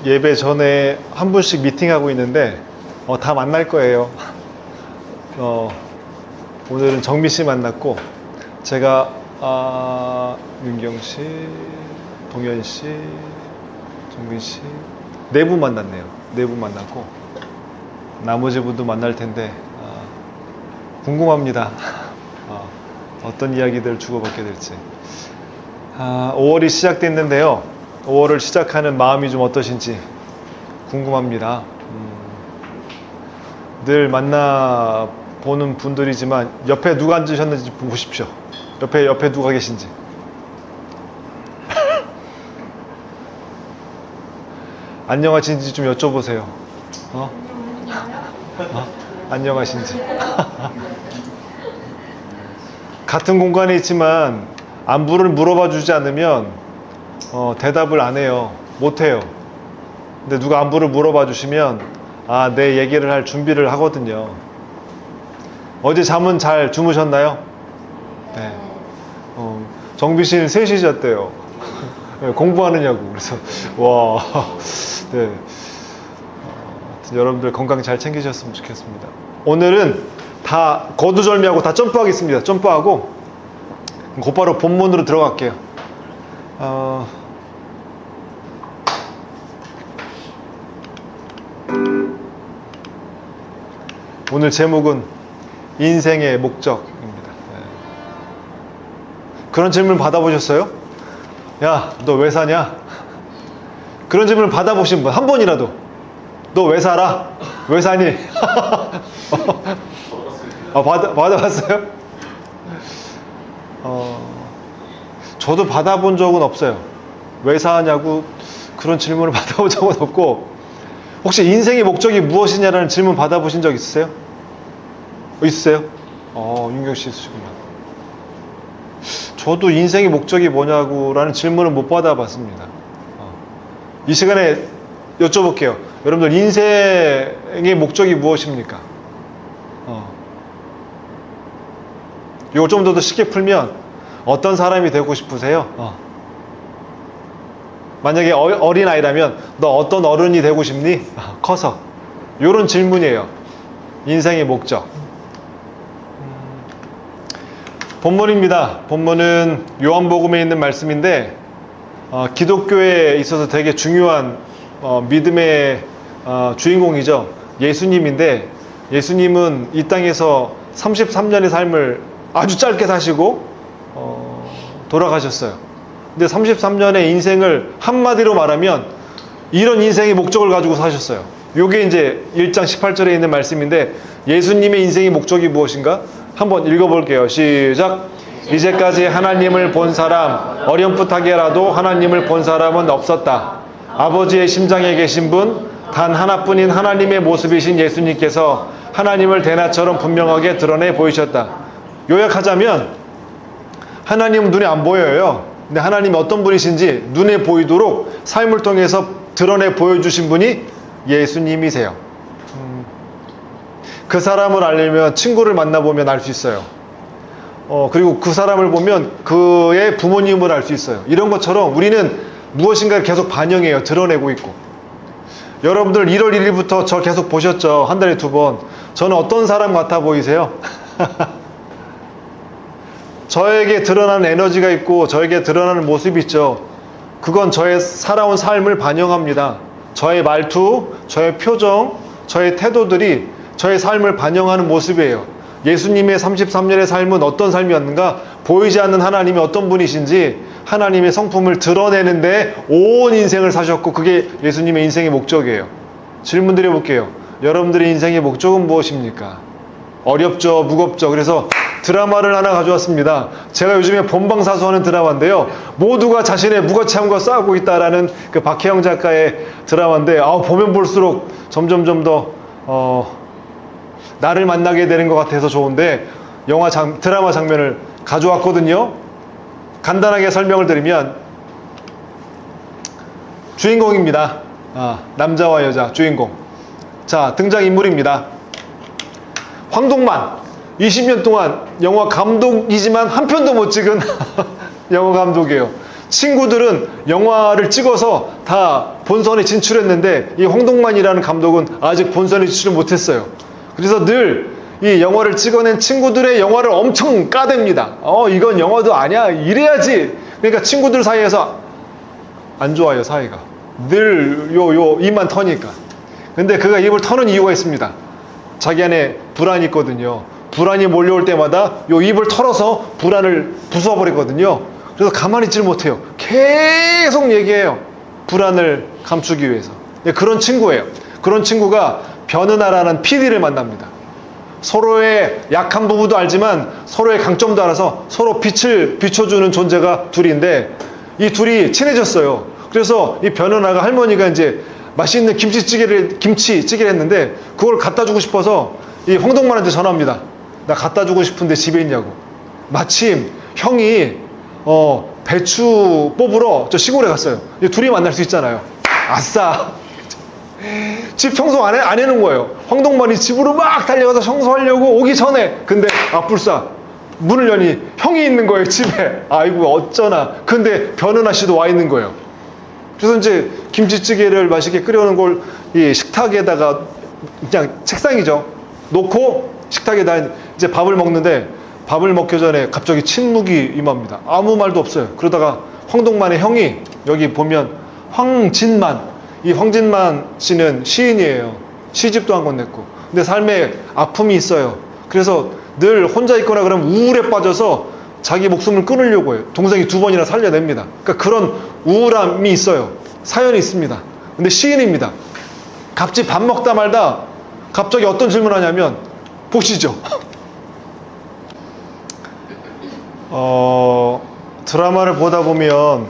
예배 전에 한 분씩 미팅하고 있는데 다 만날 거예요. 오늘은 정미 씨 만났고 제가 윤경 씨, 동현 씨, 정민 씨 네 분 만났네요. 네 분 만났고 나머지 분도 만날 텐데 궁금합니다. 어떤 이야기들 주고받게 될지. 5월이 시작됐는데요. 5월을 시작하는 마음이 좀 어떠신지 궁금합니다. 늘 만나보는 분들이지만 옆에 누가 앉으셨는지 보십시오. 옆에 누가 계신지. 안녕하신지 좀 여쭤보세요. 안녕하신지. 같은 공간에 있지만 안부를 물어봐 주지 않으면 대답을 안 해요. 못 해요. 근데 누가 안부를 물어봐 주시면 내 얘기를 할 준비를 하거든요. 어제 잠은 잘 주무셨나요? 네. 정비 씨는 3시 잤대요. 공부하느냐고. 그래서 와. 네. 여러분들 건강 잘 챙기셨으면 좋겠습니다. 오늘은 다 거두절미하고 다 점프하겠습니다. 점프하고 곧바로 본문으로 들어갈게요. 오늘 제목은 인생의 목적입니다. 그런 질문 받아보셨어요? 야, 너 왜 사냐? 그런 질문을 받아보신 분 한 번이라도 너 왜 살아? 왜 사니? 받아봤어요? 저도 받아본 적은 없어요. 왜 사냐고 그런 질문을 받아본 적은 없고, 혹시 인생의 목적이 무엇이냐라는 질문 받아보신 적 있으세요? 있으세요? 윤경 씨 있으시구나. 저도 인생의 목적이 뭐냐고라는 질문을 못 받아봤습니다. 이 시간에 여쭤볼게요. 여러분들 인생의 목적이 무엇입니까? 이거 좀 더 쉽게 풀면 어떤 사람이 되고 싶으세요? 만약에 어린아이라면 너 어떤 어른이 되고 싶니? 커서. 이런 질문이에요. 인생의 목적. 본문입니다. 본문은 요한복음에 있는 말씀인데 기독교에 있어서 되게 중요한 믿음의 주인공이죠. 예수님인데, 예수님은 이 땅에서 33년의 삶을 아주 짧게 사시고 돌아가셨어요. 근데 33년의 인생을 한마디로 말하면 이런 인생의 목적을 가지고 사셨어요. 요게 이제 1장 18절에 있는 말씀인데, 예수님의 인생의 목적이 무엇인가? 한번 읽어볼게요. 시작. 이제까지 하나님을 본 사람, 어렴풋하게라도 하나님을 본 사람은 없었다. 아버지의 심장에 계신 분, 단 하나뿐인 하나님의 모습이신 예수님께서 하나님을 대낮처럼 분명하게 드러내 보이셨다. 요약하자면 하나님은 눈에 안 보여요. 근데 하나님이 어떤 분이신지 눈에 보이도록 삶을 통해서 드러내 보여주신 분이 예수님이세요. 그 사람을 알려면 친구를 만나보면 알 수 있어요. 그리고 그 사람을 보면 그의 부모님을 알 수 있어요. 이런 것처럼 우리는 무엇인가를 계속 반영해요. 드러내고 있고. 여러분들 1월 1일부터 저 계속 보셨죠? 한 달에 2번. 저는 어떤 사람 같아 보이세요? 저에게 드러나는 에너지가 있고 저에게 드러나는 모습이 있죠. 그건 저의 살아온 삶을 반영합니다. 저의 말투, 저의 표정, 저의 태도들이 저의 삶을 반영하는 모습이에요. 예수님의 33년의 삶은 어떤 삶이었는가? 보이지 않는 하나님이 어떤 분이신지 하나님의 성품을 드러내는데 온 인생을 사셨고, 그게 예수님의 인생의 목적이에요. 질문 드려볼게요. 여러분들의 인생의 목적은 무엇입니까? 어렵죠? 무겁죠? 그래서 드라마를 하나 가져왔습니다. 제가 요즘에 본방사수하는 드라마인데요. 모두가 자신의 무거참과 싸우고 있다라는 그 박혜영 작가의 드라마인데, 보면 볼수록 점점 더 나를 만나게 되는 것 같아서 좋은데, 드라마 장면을 가져왔거든요. 간단하게 설명을 드리면 주인공입니다. 남자와 여자 주인공. 자, 등장인물입니다. 황동만. 20년 동안 영화 감독이지만 한 편도 못 찍은 영화 감독이에요. 친구들은 영화를 찍어서 다 본선에 진출했는데 이 홍동만이라는 감독은 아직 본선에 진출을 못했어요. 그래서 늘 이 영화를 찍어낸 친구들의 영화를 엄청 까댑니다. 이건 영화도 아니야, 이래야지. 그러니까 친구들 사이에서 안 좋아요, 사이가. 늘 입만 터니까. 근데 그가 입을 터는 이유가 있습니다. 자기 안에 불안이 있거든요. 불안이 몰려올 때마다 요 입을 털어서 불안을 부숴버리거든요. 그래서 가만히 있질 못해요. 계속 얘기해요. 불안을 감추기 위해서. 그런 친구예요. 그런 친구가 변은하라는 PD를 만납니다. 서로의 약한 부분도 알지만 서로의 강점도 알아서 서로 빛을 비춰주는 존재가 둘인데 이 둘이 친해졌어요. 그래서 이 변은하가 할머니가 이제 맛있는 김치찌개를 했는데 그걸 갖다 주고 싶어서 이 홍동만한테 전화합니다. 나 갖다 주고 싶은데 집에 있냐고. 마침 형이 배추 뽑으러 저 시골에 갔어요. 둘이 만날 수 있잖아요. 아싸. 집 청소 안 해놓은 거예요. 황동만이 집으로 막 달려가서 청소하려고 오기 전에. 근데 불사 문을 여니 형이 있는 거예요, 집에. 아이고 어쩌나. 근데 변은하 씨도 와 있는 거예요. 그래서 이제 김치찌개를 맛있게 끓여놓은 걸 이 식탁에다가 그냥 책상이죠, 놓고 식탁에다 이제 밥을 먹는데 밥을 먹기 전에 갑자기 침묵이 임합니다. 아무 말도 없어요. 그러다가 황동만의 형이, 여기 보면 황진만, 이 황진만 씨는 시인이에요. 시집도 한 권 냈고. 근데 삶에 아픔이 있어요. 그래서 늘 혼자 있거나 그러면 우울에 빠져서 자기 목숨을 끊으려고 해요. 동생이 2번이나 살려냅니다. 그러니까 그런 우울함이 있어요. 사연이 있습니다. 근데 시인입니다. 갑자기 밥 먹다 말다 갑자기 어떤 질문을 하냐면, 보시죠. 드라마를 보다 보면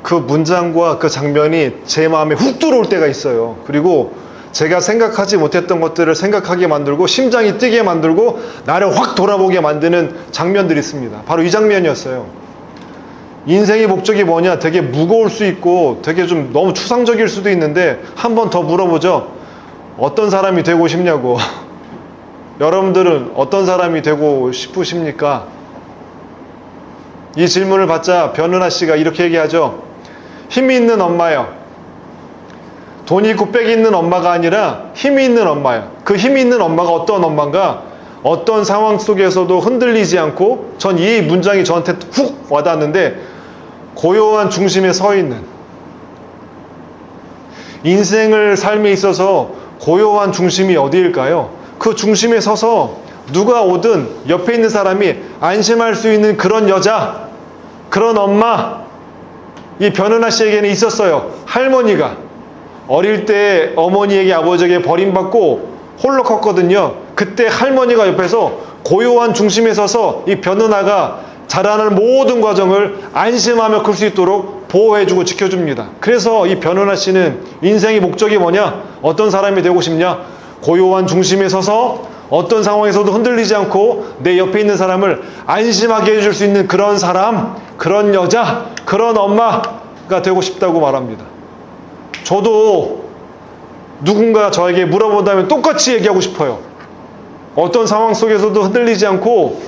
그 문장과 그 장면이 제 마음에 훅 들어올 때가 있어요. 그리고 제가 생각하지 못했던 것들을 생각하게 만들고 심장이 뛰게 만들고 나를 확 돌아보게 만드는 장면들이 있습니다. 바로 이 장면이었어요. 인생의 목적이 뭐냐, 되게 무거울 수 있고 되게 좀 너무 추상적일 수도 있는데 한 번 더 물어보죠. 어떤 사람이 되고 싶냐고. 여러분들은 어떤 사람이 되고 싶으십니까? 이 질문을 받자 변은하 씨가 이렇게 얘기하죠. 힘이 있는 엄마요. 돈이 있고 빽이 있는 엄마가 아니라 힘이 있는 엄마요. 그 힘이 있는 엄마가 어떤 엄마인가? 어떤 상황 속에서도 흔들리지 않고, 전 이 문장이 저한테 훅 와닿았는데, 고요한 중심에 서 있는, 인생을 삶에 있어서 고요한 중심이 어디일까요? 그 중심에 서서 누가 오든 옆에 있는 사람이 안심할 수 있는 그런 여자, 그런 엄마, 이 변은하 씨에게는 있었어요. 할머니가 어릴 때 어머니에게 아버지에게 버림받고 홀로 컸거든요. 그때 할머니가 옆에서 고요한 중심에 서서 이 변은하가 자라는 모든 과정을 안심하며 클 수 있도록 보호해주고 지켜줍니다. 그래서 이 변은하 씨는 인생의 목적이 뭐냐? 어떤 사람이 되고 싶냐? 고요한 중심에 서서 어떤 상황에서도 흔들리지 않고 내 옆에 있는 사람을 안심하게 해줄 수 있는 그런 사람, 그런 여자, 그런 엄마가 되고 싶다고 말합니다. 저도 누군가 저에게 물어본다면 똑같이 얘기하고 싶어요. 어떤 상황 속에서도 흔들리지 않고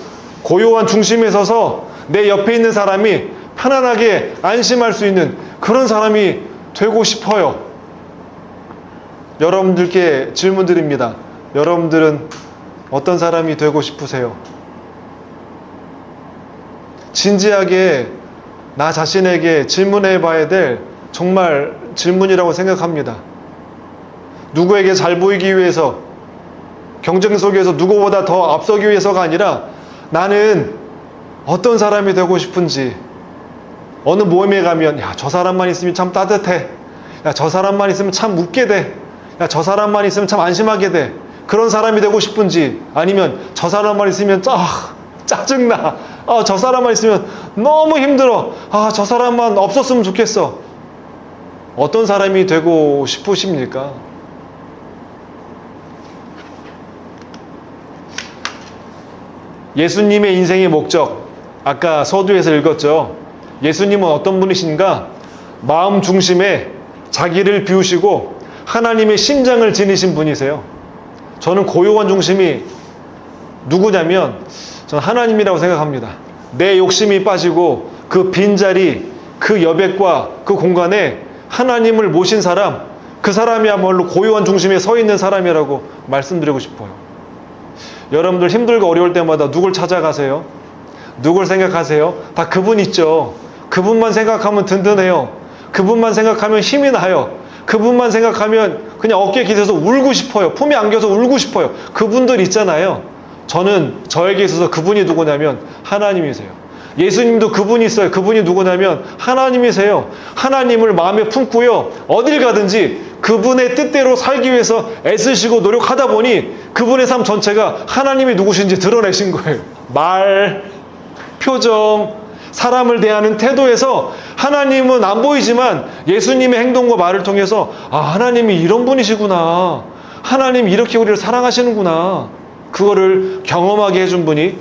고요한 중심에 서서 내 옆에 있는 사람이 편안하게 안심할 수 있는 그런 사람이 되고 싶어요. 여러분들께 질문 드립니다. 여러분들은 어떤 사람이 되고 싶으세요? 진지하게 나 자신에게 질문해 봐야 될 정말 질문이라고 생각합니다. 누구에게 잘 보이기 위해서, 경쟁 속에서 누구보다 더 앞서기 위해서가 아니라 나는 어떤 사람이 되고 싶은지, 어느 모임에 가면 야, 저 사람만 있으면 참 따뜻해. 야, 저 사람만 있으면 참 웃게 돼. 야, 저 사람만 있으면 참 안심하게 돼. 그런 사람이 되고 싶은지, 아니면 저 사람만 있으면 짜증나. 저 사람만 있으면 너무 힘들어. 저 사람만 없었으면 좋겠어. 어떤 사람이 되고 싶으십니까? 예수님의 인생의 목적, 아까 서두에서 읽었죠. 예수님은 어떤 분이신가? 마음 중심에 자기를 비우시고 하나님의 심장을 지니신 분이세요. 저는 고요한 중심이 누구냐면 저는 하나님이라고 생각합니다. 내 욕심이 빠지고 그 빈자리, 그 여백과 그 공간에 하나님을 모신 사람, 그 사람이야말로 고요한 중심에 서 있는 사람이라고 말씀드리고 싶어요. 여러분들 힘들고 어려울 때마다 누굴 찾아가세요? 누굴 생각하세요? 다 그분 있죠. 그분만 생각하면 든든해요. 그분만 생각하면 힘이 나요. 그분만 생각하면 그냥 어깨에 기대서 울고 싶어요. 품에 안겨서 울고 싶어요. 그분들 있잖아요. 저는 저에게 있어서 그분이 누구냐면 하나님이세요. 예수님도 그분이 있어요. 그분이 누구냐면 하나님이세요. 하나님을 마음에 품고요. 어딜 가든지 그분의 뜻대로 살기 위해서 애쓰시고 노력하다 보니 그분의 삶 전체가 하나님이 누구신지 드러내신 거예요. 말, 표정, 사람을 대하는 태도에서 하나님은 안 보이지만 예수님의 행동과 말을 통해서 아, 하나님이 이런 분이시구나. 하나님이 이렇게 우리를 사랑하시는구나. 그거를 경험하게 해준 분이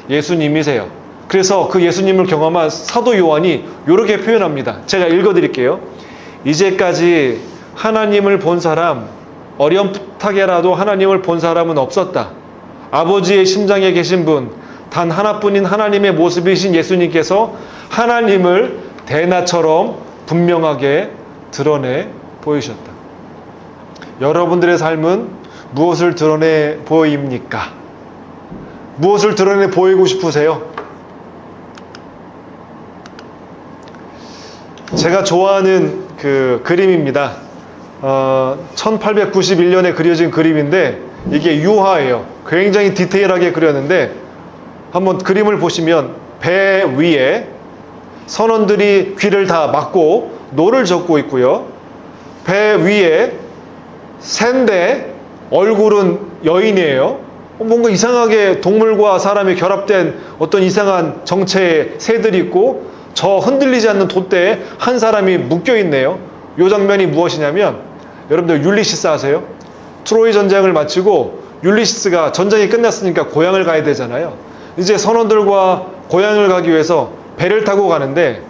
예수님이세요. 그래서 그 예수님을 경험한 사도 요한이 이렇게 표현합니다. 제가 읽어드릴게요. 이제까지 하나님을 본 사람, 어렴풋하게라도 하나님을 본 사람은 없었다. 아버지의 심장에 계신 분, 단 하나뿐인 하나님의 모습이신 예수님께서 하나님을 대낮처럼 분명하게 드러내 보이셨다. 여러분들의 삶은 무엇을 드러내 보입니까? 무엇을 드러내 보이고 싶으세요? 제가 좋아하는 그 그림입니다. 1891년에 그려진 그림인데 이게 유화예요. 굉장히 디테일하게 그렸는데 한번 그림을 보시면 배 위에 선원들이 귀를 다 막고 노를 젓고 있고요. 배 위에 샌데 얼굴은 여인이에요. 뭔가 이상하게 동물과 사람이 결합된 어떤 이상한 정체의 새들이 있고 저 흔들리지 않는 돛대에 한 사람이 묶여있네요. 이 장면이 무엇이냐면 여러분들 율리시스 아세요? 트로이 전쟁을 마치고 율리시스가 전쟁이 끝났으니까 고향을 가야 되잖아요. 이제 선원들과 고향을 가기 위해서 배를 타고 가는데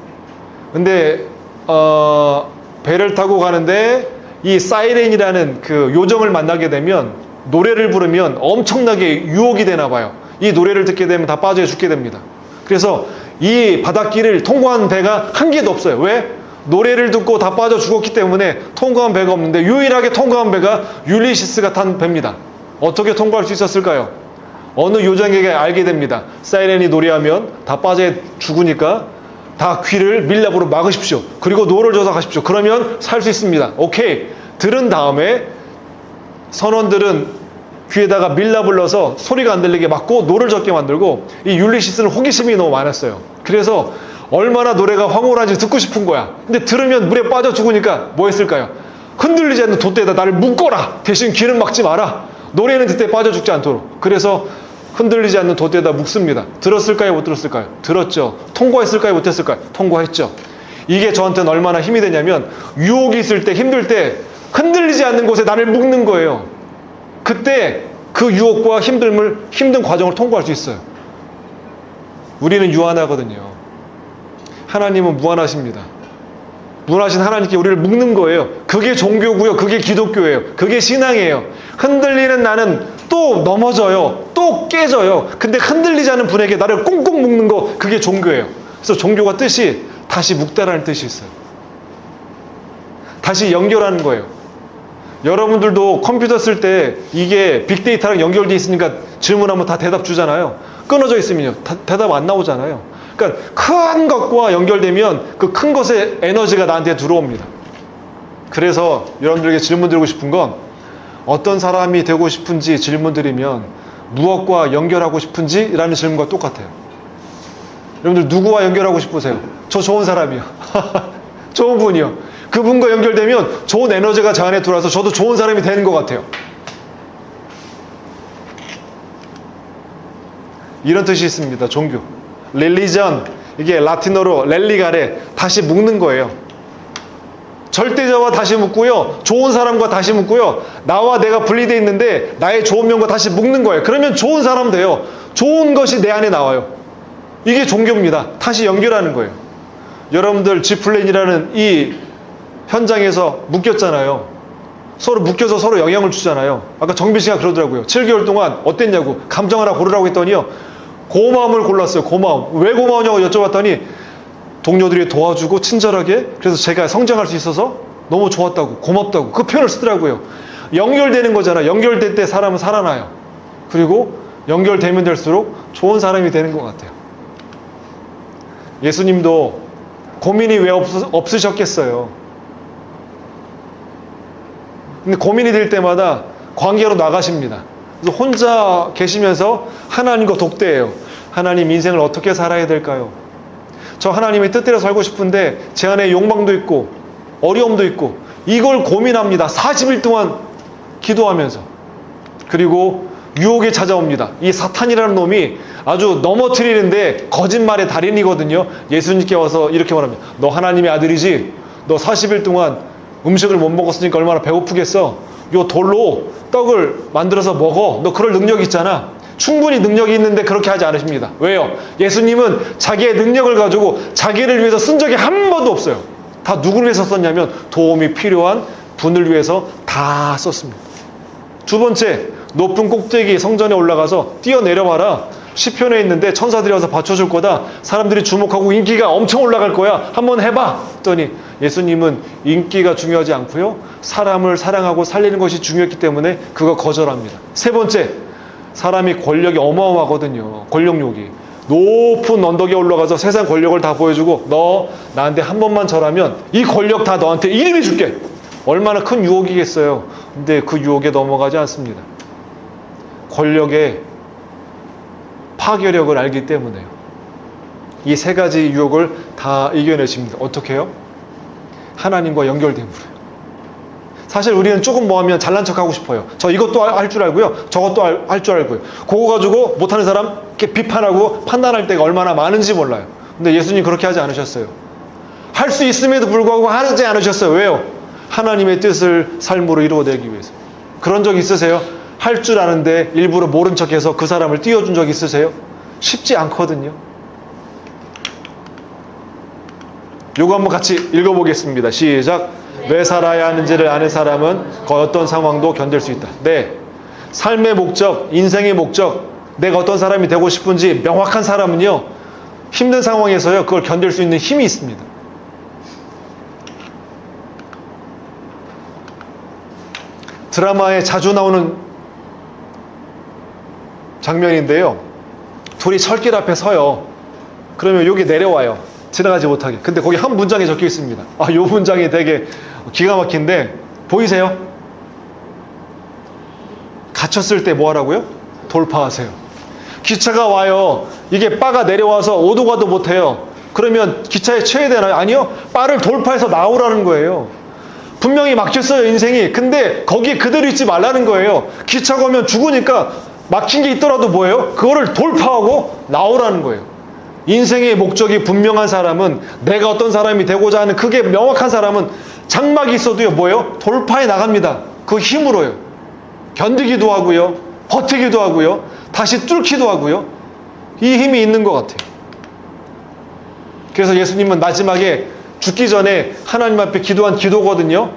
배를 타고 가는데 이 사이렌이라는 그 요정을 만나게 되면 노래를 부르면 엄청나게 유혹이 되나 봐요. 이 노래를 듣게 되면 다 빠져 죽게 됩니다. 그래서 이 바닷길을 통과한 배가 한 개도 없어요. 왜? 노래를 듣고 다 빠져 죽었기 때문에 통과한 배가 없는데 유일하게 통과한 배가 율리시스가 탄 배입니다. 어떻게 통과할 수 있었을까요? 어느 요정에게 알게 됩니다. 사이렌이 노래하면 다 빠져 죽으니까 다 귀를 밀랍으로 막으십시오. 그리고 노를 져서 가십시오. 그러면 살 수 있습니다. 오케이. 들은 다음에 선원들은 귀에다가 밀랍을 넣어서 소리가 안 들리게 막고 노를 젓게 만들고 이 율리시스는 호기심이 너무 많았어요. 그래서 얼마나 노래가 황홀한지 듣고 싶은 거야. 근데 들으면 물에 빠져 죽으니까 뭐 했을까요? 흔들리지 않는 돛대에다 나를 묶어라. 대신 귀는 막지 마라. 노래는 그때 빠져 죽지 않도록. 그래서 흔들리지 않는 돛대에다 묶습니다. 들었을까요? 못 들었을까요? 들었죠. 통과했을까요? 못했을까요? 통과했죠. 이게 저한테는 얼마나 힘이 되냐면 유혹이 있을 때 힘들 때 흔들리지 않는 곳에 나를 묶는 거예요. 그때 그 유혹과 힘든 과정을 통과할 수 있어요. 우리는 유한하거든요. 하나님은 무한하십니다. 무한하신 하나님께 우리를 묶는 거예요. 그게 종교고요. 그게 기독교예요. 그게 신앙이에요. 흔들리는 나는 또 넘어져요. 또 깨져요. 근데 흔들리지 않는 분에게 나를 꽁꽁 묶는 거, 그게 종교예요. 그래서 종교가 뜻이 다시 묶다라는 뜻이 있어요. 다시 연결하는 거예요. 여러분들도 컴퓨터 쓸 때 이게 빅데이터랑 연결되어 있으니까 질문하면 다 대답 주잖아요. 끊어져 있으면요, 대답 안 나오잖아요. 그러니까 큰 것과 연결되면 그 큰 것의 에너지가 나한테 들어옵니다. 그래서 여러분들에게 질문 드리고 싶은 건 어떤 사람이 되고 싶은지 질문 드리면 무엇과 연결하고 싶은지 라는 질문과 똑같아요. 여러분들 누구와 연결하고 싶으세요? 저 좋은 사람이요. 좋은 분이요. 그분과 연결되면 좋은 에너지가 저 안에 들어와서 저도 좋은 사람이 되는 것 같아요. 이런 뜻이 있습니다. 종교. 렐리전, 이게 라틴어로 렐리가레, 다시 묶는 거예요. 절대자와 다시 묶고요. 좋은 사람과 다시 묶고요. 나와 내가 분리되어 있는데 나의 좋은 면과 다시 묶는 거예요. 그러면 좋은 사람 돼요. 좋은 것이 내 안에 나와요. 이게 종교입니다. 다시 연결하는 거예요. 여러분들 지플랜이라는 이 현장에서 묶였잖아요. 서로 묶여서 서로 영향을 주잖아요. 아까 정빈 씨가 그러더라고요. 7개월 동안 어땠냐고 감정 하나 고르라고 했더니요, 고마움을 골랐어요. 고마움. 왜 고마우냐고 여쭤봤더니 동료들이 도와주고 친절하게, 그래서 제가 성장할 수 있어서 너무 좋았다고, 고맙다고 그 표현을 쓰더라고요. 연결되는 거잖아. 연결될 때 사람은 살아나요. 그리고 연결되면 될수록 좋은 사람이 되는 것 같아요. 예수님도 고민이 왜 없으셨겠어요. 근데 고민이 될 때마다 관계로 나가십니다. 그래서 혼자 계시면서 하나님과 독대해요. 하나님, 인생을 어떻게 살아야 될까요? 저 하나님의 뜻대로 살고 싶은데 제 안에 욕망도 있고 어려움도 있고 이걸 고민합니다. 40일 동안 기도하면서. 그리고 유혹이 찾아옵니다. 이 사탄이라는 놈이 아주 넘어뜨리는데 거짓말의 달인이거든요. 예수님께 와서 이렇게 말합니다. 너 하나님의 아들이지? 너 40일 동안 음식을 못 먹었으니까 얼마나 배고프겠어? 요 돌로 떡을 만들어서 먹어. 너 그럴 능력이 있잖아. 충분히 능력이 있는데 그렇게 하지 않으십니다. 왜요? 예수님은 자기의 능력을 가지고 자기를 위해서 쓴 적이 한 번도 없어요. 다 누구를 위해서 썼냐면 도움이 필요한 분을 위해서 다 썼습니다. 두 번째, 높은 꼭대기 성전에 올라가서 뛰어내려봐라. 시편에 있는데 천사들이 와서 받쳐줄 거다. 사람들이 주목하고 인기가 엄청 올라갈 거야. 한번 해봐. 했더니 예수님은 인기가 중요하지 않고요. 사람을 사랑하고 살리는 것이 중요했기 때문에 그거 거절합니다. 세 번째, 사람이 권력이 어마어마하거든요. 권력욕이. 높은 언덕에 올라가서 세상 권력을 다 보여주고 너 나한테 한 번만 절하면 이 권력 다 너한테 이름이 줄게. 얼마나 큰 유혹이겠어요. 근데 그 유혹에 넘어가지 않습니다. 권력의 파괴력을 알기 때문에요. 이 세 가지 유혹을 다 이겨내십니다. 어떻게 해요? 하나님과 연결됨으로요. 사실 우리는 조금 뭐 하면 잘난 척하고 싶어요. 저 이것도 할 줄 알고요. 저것도 할 줄 알고요. 그거 가지고 못하는 사람 이렇게 비판하고 판단할 때가 얼마나 많은지 몰라요. 근데 예수님 그렇게 하지 않으셨어요. 할 수 있음에도 불구하고 하지 않으셨어요. 왜요? 하나님의 뜻을 삶으로 이루어내기 위해서. 그런 적 있으세요? 할 줄 아는데 일부러 모른 척해서 그 사람을 띄워준 적 있으세요? 쉽지 않거든요. 요거 한번 같이 읽어보겠습니다. 시작. 왜 살아야 하는지를 아는 사람은 그 어떤 상황도 견딜 수 있다. 네, 삶의 목적, 인생의 목적, 내가 어떤 사람이 되고 싶은지 명확한 사람은요, 힘든 상황에서요 그걸 견딜 수 있는 힘이 있습니다. 드라마에 자주 나오는 장면인데요, 둘이 철길 앞에 서요. 그러면 여기 내려와요. 지나가지 못하게. 근데 거기 한 문장에 적혀 있습니다. 아, 요 문장이 되게 기가 막힌데, 보이세요? 갇혔을 때 뭐 하라고요? 돌파하세요. 기차가 와요. 이게 바가 내려와서 오도 가도 못해요. 그러면 기차에 치여야 되나요? 아니요. 바를 돌파해서 나오라는 거예요. 분명히 막혔어요, 인생이. 근데 거기에 그대로 있지 말라는 거예요. 기차가 오면 죽으니까 막힌 게 있더라도 뭐예요? 그거를 돌파하고 나오라는 거예요. 인생의 목적이 분명한 사람은, 내가 어떤 사람이 되고자 하는 그게 명확한 사람은 장막이 있어도요 뭐예요? 돌파해 나갑니다. 그 힘으로요. 견디기도 하고요, 버티기도 하고요, 다시 뚫기도 하고요. 이 힘이 있는 것 같아요. 그래서 예수님은 마지막에 죽기 전에 하나님 앞에 기도한 기도거든요.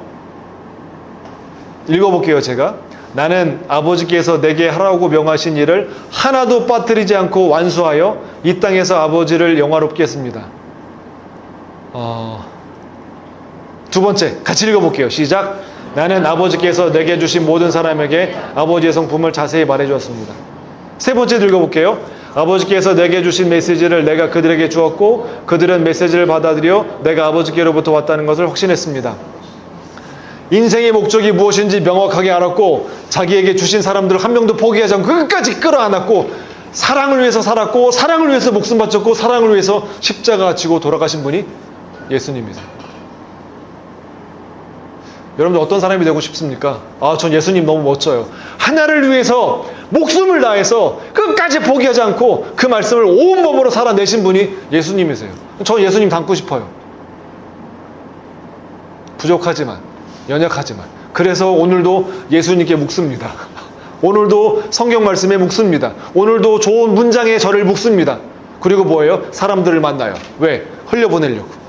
읽어볼게요. 제가. 나는 아버지께서 내게 하라고 명하신 일을 하나도 빠뜨리지 않고 완수하여 이 땅에서 아버지를 영화롭게 했습니다. 두 번째 같이 읽어볼게요. 시작. 나는 아버지께서 내게 주신 모든 사람에게 아버지의 성품을 자세히 말해주었습니다. 세 번째 읽어볼게요. 아버지께서 내게 주신 메시지를 내가 그들에게 주었고 그들은 메시지를 받아들여 내가 아버지께로부터 왔다는 것을 확신했습니다. 인생의 목적이 무엇인지 명확하게 알았고 자기에게 주신 사람들을 한 명도 포기하지 않고 끝까지 끌어안았고 사랑을 위해서 살았고 사랑을 위해서 목숨 바쳤고 사랑을 위해서 십자가 지고 돌아가신 분이 예수님이세요. 여러분들 어떤 사람이 되고 싶습니까? 전 예수님 너무 멋져요. 하나를 위해서 목숨을 다해서 끝까지 포기하지 않고 그 말씀을 온 몸으로 살아내신 분이 예수님이세요. 저 예수님 닮고 싶어요. 부족하지만, 연약하지만. 그래서 오늘도 예수님께 묵습니다. 오늘도 성경 말씀에 묵습니다. 오늘도 좋은 문장에 저를 묵습니다. 그리고 뭐예요? 사람들을 만나요. 왜? 흘려보내려고.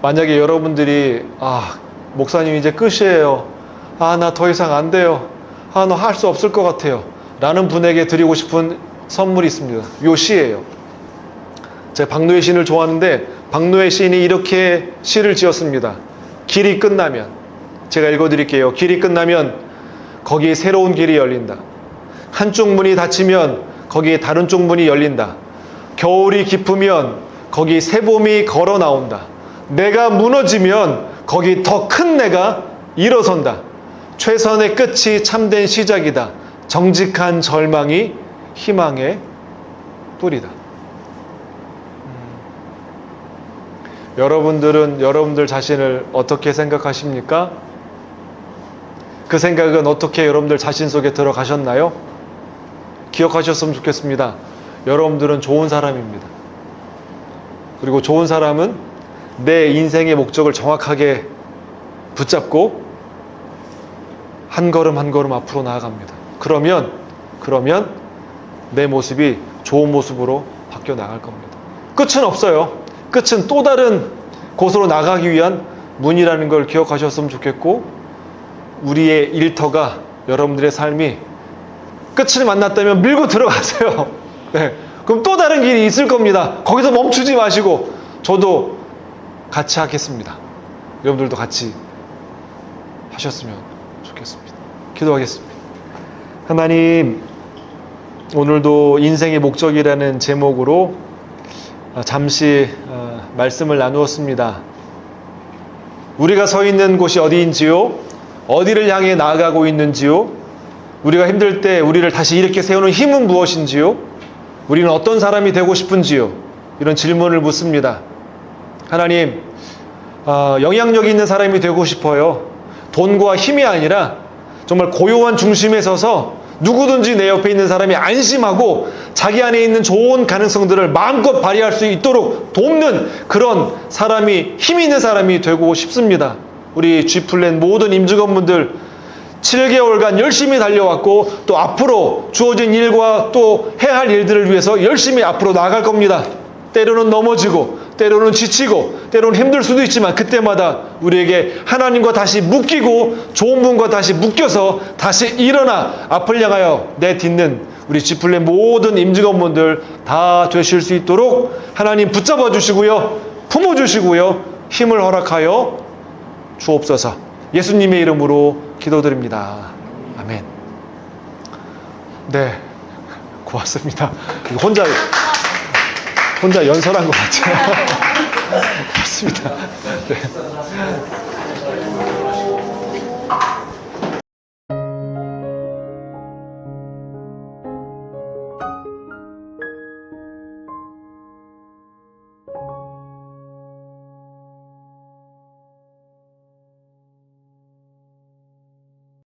만약에 여러분들이 목사님 이제 끝이에요. 나 더 이상 안 돼요. 너 할 수 없을 것 같아요. 라는 분에게 드리고 싶은 선물이 있습니다. 요 시예요. 제가 박노해 시인을 좋아하는데 박노해 시인이 이렇게 시를 지었습니다. 길이 끝나면, 제가 읽어드릴게요. 길이 끝나면 거기에 새로운 길이 열린다. 한쪽 문이 닫히면 거기에 다른 쪽 문이 열린다. 겨울이 깊으면 거기 새봄이 걸어 나온다. 내가 무너지면 거기 더 큰 내가 일어선다. 최선의 끝이 참된 시작이다. 정직한 절망이 희망의 뿌리다. 여러분들은 여러분들 자신을 어떻게 생각하십니까? 그 생각은 어떻게 여러분들 자신 속에 들어가셨나요? 기억하셨으면 좋겠습니다. 여러분들은 좋은 사람입니다. 그리고 좋은 사람은 내 인생의 목적을 정확하게 붙잡고 한 걸음 한 걸음 앞으로 나아갑니다. 그러면 내 모습이 좋은 모습으로 바뀌어 나갈 겁니다. 끝은 없어요. 끝은 또 다른 곳으로 나가기 위한 문이라는 걸 기억하셨으면 좋겠고, 우리의 일터가, 여러분들의 삶이 끝을 만났다면 밀고 들어가세요. 네. 그럼 또 다른 길이 있을 겁니다. 거기서 멈추지 마시고, 저도 같이 하겠습니다. 여러분들도 같이 하셨으면 좋겠습니다. 기도하겠습니다. 하나님, 오늘도 인생의 목적이라는 제목으로 잠시 말씀을 나누었습니다. 우리가 서 있는 곳이 어디인지요? 어디를 향해 나아가고 있는지요? 우리가 힘들 때 우리를 다시 일으켜 세우는 힘은 무엇인지요? 우리는 어떤 사람이 되고 싶은지요? 이런 질문을 묻습니다. 하나님, 영향력 있는 사람이 되고 싶어요. 돈과 힘이 아니라 정말 고요한 중심에 서서 누구든지 내 옆에 있는 사람이 안심하고 자기 안에 있는 좋은 가능성들을 마음껏 발휘할 수 있도록 돕는 그런 사람이, 힘 있는 사람이 되고 싶습니다. 우리 G플랜 모든 임직원분들 7개월간 열심히 달려왔고, 또 앞으로 주어진 일과 또 해야 할 일들을 위해서 열심히 앞으로 나아갈 겁니다. 때로는 넘어지고, 때로는 지치고, 때로는 힘들 수도 있지만, 그때마다 우리에게 하나님과 다시 묶이고 좋은 분과 다시 묶여서 다시 일어나 앞을 향하여 내딛는 우리 G플랜 모든 임직원분들 다 되실 수 있도록 하나님 붙잡아 주시고요, 품어 주시고요, 힘을 허락하여 주옵소서. 예수님의 이름으로 기도드립니다. 아멘. 네, 고맙습니다. 혼자 연설한 것 같아요. 고맙습니다. 네.